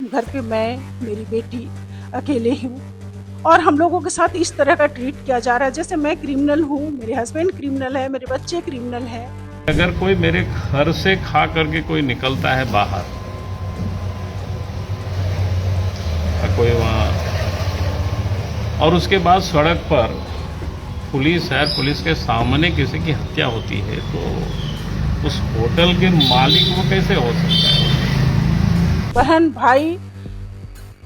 घर पे मैं, मेरी बेटी अकेले हूँ और हम लोगों के साथ इस तरह का ट्रीट किया जा रहा है जैसे मैं क्रिमिनल हूँ, मेरे हस्बैंड क्रिमिनल है, मेरे बच्चे क्रिमिनल हैं। अगर कोई मेरे घर से खा करके कोई निकलता है बाहर, कोई वहाँ, और उसके बाद सड़क पर पुलिस है, पुलिस के सामने किसी की हत्या होती है, तो उस होटल के मालिक वो कैसे हो सकता है? बहन, भाई,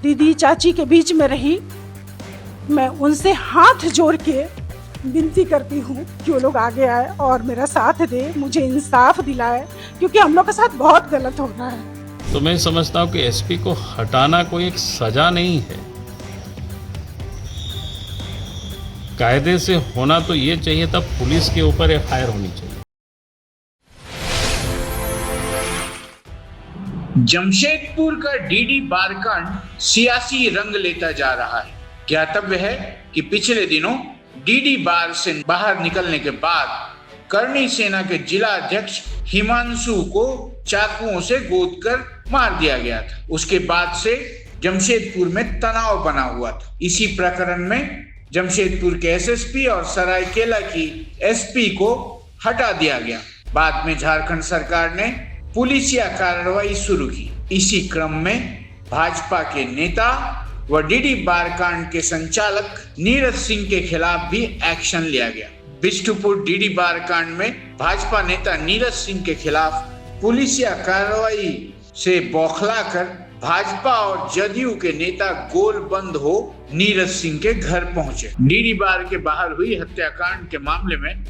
दीदी, चाची के बीच में रही, मैं उनसे हाथ जोड़ के विनती करती हूँ कि वो लोग आगे आए और मेरा साथ दे, मुझे इंसाफ दिलाए, क्योंकि हम लोग के साथ बहुत गलत हो रहा है। तो मैं समझता हूँ कि एसपी को हटाना कोई एक सजा नहीं है। कायदे से होना तो ये चाहिए था, पुलिस के ऊपर एफआईआर होनी चाहिए। जमशेदपुर का डीडी बारकांड सियासी रंग लेता जा रहा है। ज्ञातव्य है कि पिछले दिनों डीडी बार से बाहर निकलने के बाद करणी सेना के जिला अध्यक्ष हिमांशु को चाकुओं से गोद कर मार दिया गया था। उसके बाद से जमशेदपुर में तनाव बना हुआ था। इसी प्रकरण में जमशेदपुर के एसएसपी और सरायकेला की एसपी को हटा दिया गया। बाद में झारखंड सरकार ने पुलिसिया कार्रवाई शुरू की। इसी क्रम में भाजपा के नेता व डीडी बारकांड के संचालक नीरज सिंह के खिलाफ भी एक्शन लिया गया। बिष्टुपुर डीडी बारकांड में भाजपा नेता नीरज सिंह के खिलाफ पुलिसिया कार्रवाई से बौखलाकर भाजपा और जदयू के नेता गोलबंद हो नीरज सिंह के घर पहुंचे। डीडी बार के बाहर हुई हत्याकांड के मामले में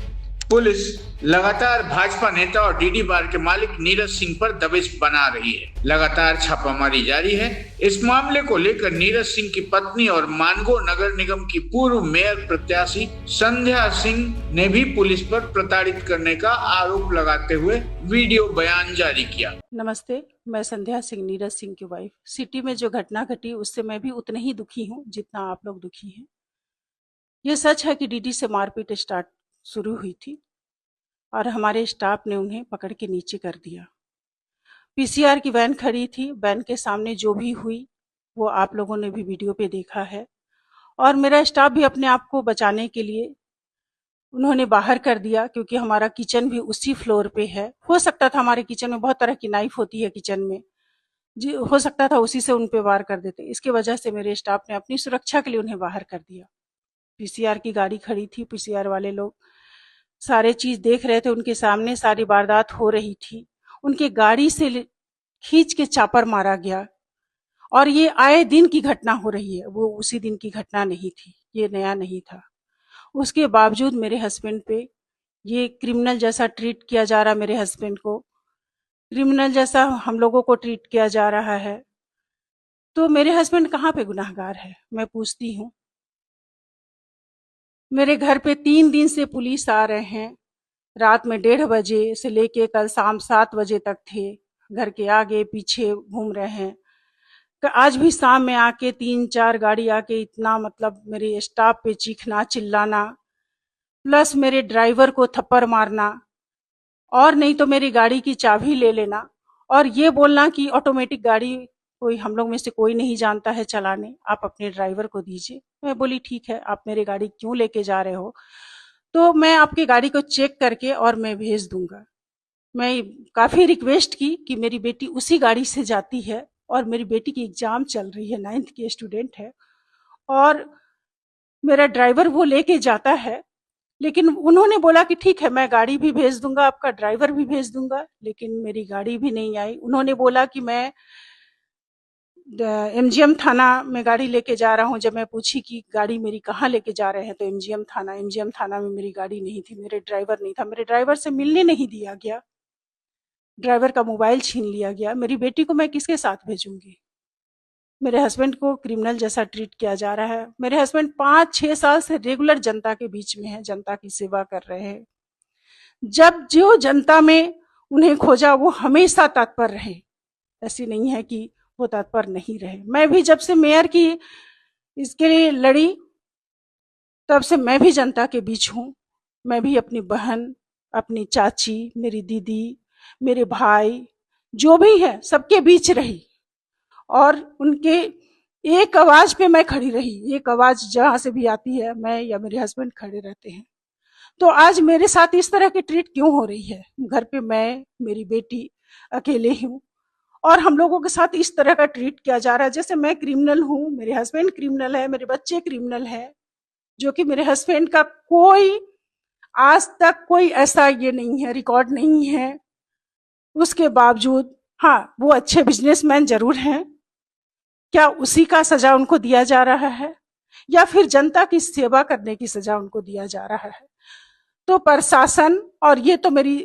पुलिस लगातार भाजपा नेता और डीडी बार के मालिक नीरज सिंह पर दबिश बना रही है। लगातार छापामारी जारी है। इस मामले को लेकर नीरज सिंह की पत्नी और मानगो नगर निगम की पूर्व मेयर प्रत्याशी संध्या सिंह ने भी पुलिस पर प्रताड़ित करने का आरोप लगाते हुए वीडियो बयान जारी किया। नमस्ते, मैं संध्या सिंह, नीरज सिंह की वाइफ। सिटी में जो घटना घटी उससे मैं भी उतने ही दुखी हूँ जितना आप लोग दुखी हैं। ये सच है कि डीडी से मारपीट शुरू हुई थी और हमारे स्टाफ ने उन्हें पकड़ के नीचे कर दिया। पीसीआर की वैन खड़ी थी, वैन के सामने जो भी हुई वो आप लोगों ने भी वीडियो पे देखा है और मेरा स्टाफ भी अपने आप को बचाने के लिए उन्होंने बाहर कर दिया, क्योंकि हमारा किचन भी उसी फ्लोर पे है। हो सकता था, हमारे किचन में बहुत तरह की नाइफ होती है किचन में जी, हो सकता था उसी से उन पे वार कर देते। इसके वजह से मेरे स्टाफ ने अपनी सुरक्षा के लिए उन्हें बाहर कर दिया। पीसीआर की गाड़ी खड़ी थी, पीसीआर वाले लोग सारे चीज देख रहे थे, उनके सामने सारी वारदात हो रही थी। उनके गाड़ी से खींच के चापर मारा गया और ये आए दिन की घटना हो रही है। वो उसी दिन की घटना नहीं थी, ये नया नहीं था। उसके बावजूद मेरे हस्बैंड पे ये क्रिमिनल जैसा ट्रीट किया जा रहा, मेरे हस्बैंड को क्रिमिनल जैसा हम लोगों को ट्रीट किया जा रहा है। तो मेरे हस्बैंड कहाँ पे गुनाहगार है, मैं पूछती हूँ। मेरे घर पे 3 दिन से पुलिस आ रहे हैं। रात में 1:30 बजे से लेके कल शाम 7 बजे तक थे। घर के आगे पीछे घूम रहे हैं। आज भी शाम में आके 3-4 गाड़ी आके इतना मतलब मेरे स्टाफ पे चीखना चिल्लाना, प्लस मेरे ड्राइवर को थप्पड़ मारना, और नहीं तो मेरी गाड़ी की चाबी ले लेना और ये बोलना कि ऑटोमेटिक गाड़ी कोई हम लोग में से कोई नहीं जानता है चलाने, आप अपने ड्राइवर को दीजिए। मैं बोली ठीक है, आप मेरी गाड़ी क्यों लेके जा रहे हो, तो मैं आपकी गाड़ी को चेक करके और मैं भेज दूंगा। मैं काफी रिक्वेस्ट की कि मेरी बेटी उसी गाड़ी से जाती है और मेरी बेटी की एग्जाम चल रही है, 9th की स्टूडेंट है और मेरा ड्राइवर वो लेके जाता है। लेकिन उन्होंने बोला कि ठीक है, मैं गाड़ी भी भेज दूंगा, आपका ड्राइवर भी भेज दूंगा, लेकिन मेरी गाड़ी भी नहीं आई। उन्होंने बोला कि मैं एमजीएम थाना में गाड़ी लेके जा रहा हूँ। जब मैं पूछी कि गाड़ी मेरी कहाँ लेके जा रहे हैं तो एमजीएम थाना में मेरी गाड़ी नहीं थी, मेरे ड्राइवर नहीं था, मेरे ड्राइवर से मिलने नहीं दिया गया, ड्राइवर का मोबाइल छीन लिया गया। मेरी बेटी को मैं किसके साथ भेजूंगी। मेरे हस्बैंड को क्रिमिनल जैसा ट्रीट किया जा रहा है। मेरे हस्बैंड 5-6 साल से रेगुलर जनता के बीच में है, जनता की सेवा कर रहे हैं। जब जो जनता में उन्हें खोजा वो हमेशा तत्पर रहे, ऐसी नहीं है कि वो तत्पर नहीं रहे। मैं भी जब से मेयर की इसके लिए लड़ी तब से मैं भी जनता के बीच हूँ। मैं भी अपनी बहन, अपनी चाची, मेरी दीदी, मेरे भाई जो भी है सबके बीच रही और उनके एक आवाज पे मैं खड़ी रही। एक आवाज जहां से भी आती है, मैं या मेरे हस्बैंड खड़े रहते हैं। तो आज मेरे साथ इस तरह की ट्रीट क्यों हो रही है? घर पे मैं, मेरी बेटी अकेले हूँ और हम लोगों के साथ इस तरह का ट्रीट किया जा रहा है जैसे मैं क्रिमिनल हूँ, मेरे हस्बैंड क्रिमिनल है, मेरे बच्चे क्रिमिनल है। जो कि मेरे हस्बैंड का कोई आज तक कोई ऐसा ये नहीं है, रिकॉर्ड नहीं है। उसके बावजूद हाँ, वो अच्छे बिजनेसमैन जरूर हैं। क्या उसी का सजा उनको दिया जा रहा है या फिर जनता की सेवा करने की सजा उनको दिया जा रहा है? तो प्रशासन और ये तो मेरी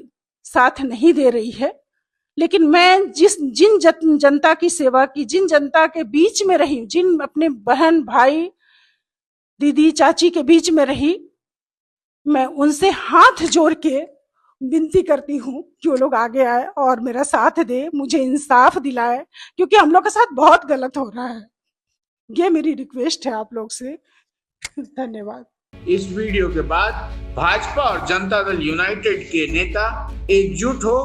साथ नहीं दे रही है, लेकिन मैं जिन जनता की सेवा की, जिन जनता के बीच में रही, जिन अपने बहन भाई दीदी चाची के बीच में रही, मैं उनसे हाथ जोड़ के विनती करती हूँ कि वो लोग आगे आए और मेरा साथ दे, मुझे इंसाफ दिलाए, क्योंकि हम लोग के साथ बहुत गलत हो रहा है। ये मेरी रिक्वेस्ट है आप लोग से। धन्यवाद। इस वीडियो के बाद भाजपा और जनता दल यूनाइटेड के नेता एकजुट हो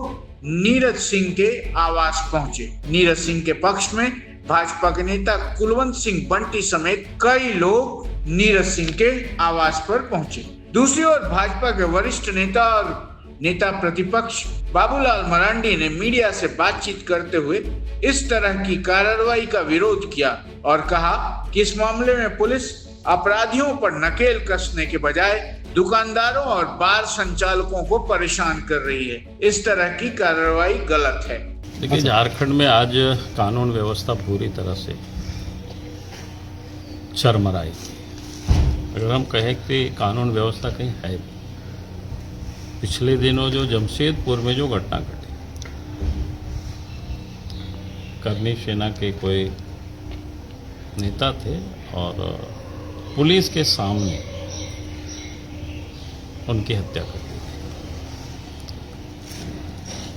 नीरज सिंह के आवास पहुंचे। नीरज सिंह के पक्ष में भाजपा के नेता कुलवंत सिंह बंटी समेत कई लोग नीरज सिंह के आवास पर पहुंचे। दूसरी ओर भाजपा के वरिष्ठ नेता और नेता प्रतिपक्ष बाबूलाल मरांडी ने मीडिया से बातचीत करते हुए इस तरह की कार्रवाई का विरोध किया और कहा कि इस मामले में पुलिस अपराधियों पर नकेल कसने के बजाय दुकानदारों और बार संचालकों को परेशान कर रही है। इस तरह की कार्रवाई गलत है। देखिए, झारखंड में आज कानून व्यवस्था पूरी तरह से चरमराई। अगर हम कहें कि कानून व्यवस्था कहीं है, पिछले दिनों जो जमशेदपुर में जो घटना घटी, करनी सेना के कोई नेता थे और पुलिस के सामने उनकी हत्या कर दी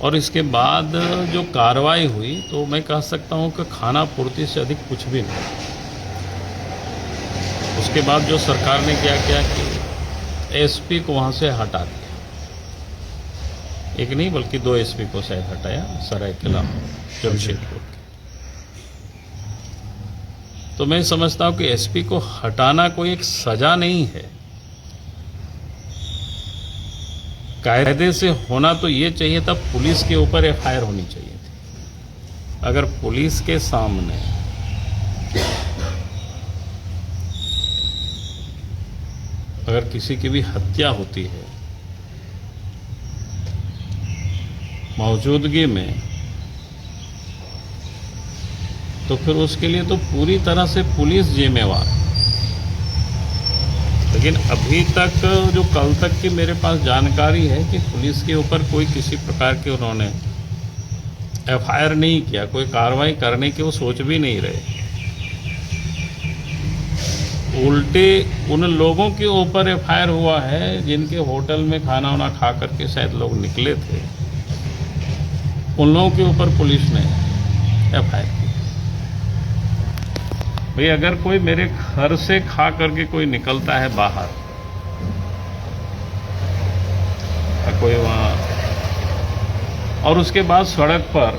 और इसके बाद जो कार्रवाई हुई तो मैं कह सकता हूं कि खाना पूर्ति से अधिक कुछ भी नहीं। उसके बाद जो सरकार ने क्या किया कि एसपी को वहां से हटा दिया। एक नहीं बल्कि 2 एसपी को शायद हटाया, सरायकेला जमशेदपुर के। तो मैं समझता हूं कि एसपी को हटाना कोई एक सजा नहीं है। कायदे से होना तो ये चाहिए था, पुलिस के ऊपर एफआईआर होनी चाहिए थी। अगर पुलिस के सामने अगर किसी की भी हत्या होती है मौजूदगी में, तो फिर उसके लिए तो पूरी तरह से पुलिस जिम्मेवार। लेकिन अभी तक जो कल तक की मेरे पास जानकारी है कि पुलिस के ऊपर कोई किसी प्रकार के उन्होंने एफआईआर नहीं किया, कोई कार्रवाई करने की वो सोच भी नहीं रहे। उल्टे उन लोगों के ऊपर एफआईआर हुआ है जिनके होटल में खाना वाना खा करके शायद लोग निकले थे, उन लोगों के ऊपर पुलिस ने एफआईआर की। भाई, अगर कोई मेरे घर से खा करके कोई निकलता है बाहर, कोई वहाँ, और उसके बाद सड़क पर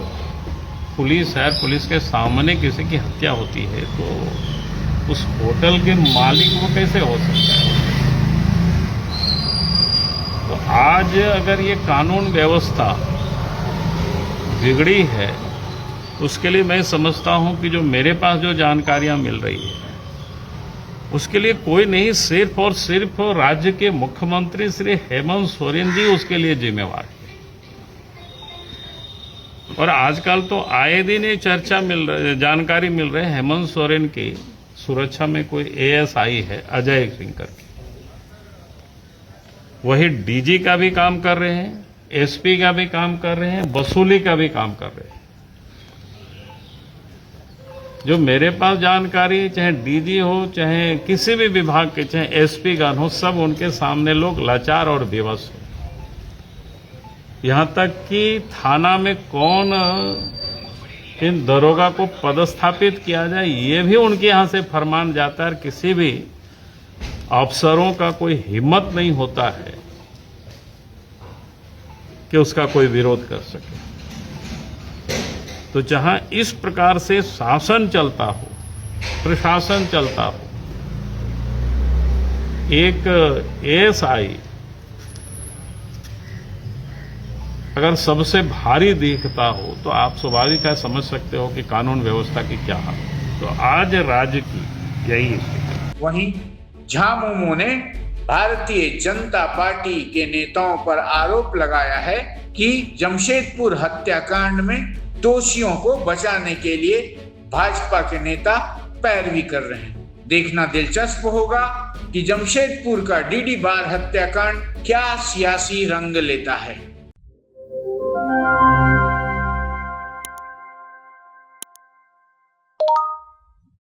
पुलिस है, पुलिस के सामने किसी की हत्या होती है, तो उस होटल के मालिक को कैसे हो सकता है? तो आज अगर ये कानून व्यवस्था बिगड़ी है, उसके लिए मैं समझता हूं कि जो मेरे पास जो जानकारियां मिल रही है उसके लिए कोई नहीं, सिर्फ और सिर्फ राज्य के मुख्यमंत्री श्री हेमंत सोरेन जी उसके लिए जिम्मेवार है। और आजकल तो आए दिन ये चर्चा जानकारी मिल रही है, हेमंत सोरेन की सुरक्षा में कोई एएसआई है अजय सिंह करके, वही डीजी का भी काम कर रहे हैं, एसपी का भी काम कर रहे हैं, वसूली का भी काम कर रहे हैं। जो मेरे पास जानकारी, चाहे डीजी हो, चाहे किसी भी विभाग के, चाहे एसपी गण हो, सब उनके सामने लोग लाचार और बेबस हो। यहां तक कि थाना में कौन इन दरोगा को पदस्थापित किया जाए, ये भी उनके यहां से फरमान जाता है। किसी भी अफसरों का कोई हिम्मत नहीं होता है कि उसका कोई विरोध कर सके। तो जहां इस प्रकार से शासन चलता हो, प्रशासन चलता हो, एक एएसआई अगर सबसे भारी दिखता हो तो आप स्वाभाविक है समझ सकते हो कि कानून व्यवस्था की क्या हाल है। तो आज राज्य की यही स्थिति। वहीं झामुमो ने भारतीय जनता पार्टी के नेताओं पर आरोप लगाया है कि जमशेदपुर हत्याकांड में दोषियों को बचाने के लिए भाजपा के नेता पैरवी कर रहे हैं। देखना दिलचस्प होगा कि जमशेदपुर का डीडी बार हत्याकांड क्या सियासी रंग लेता है।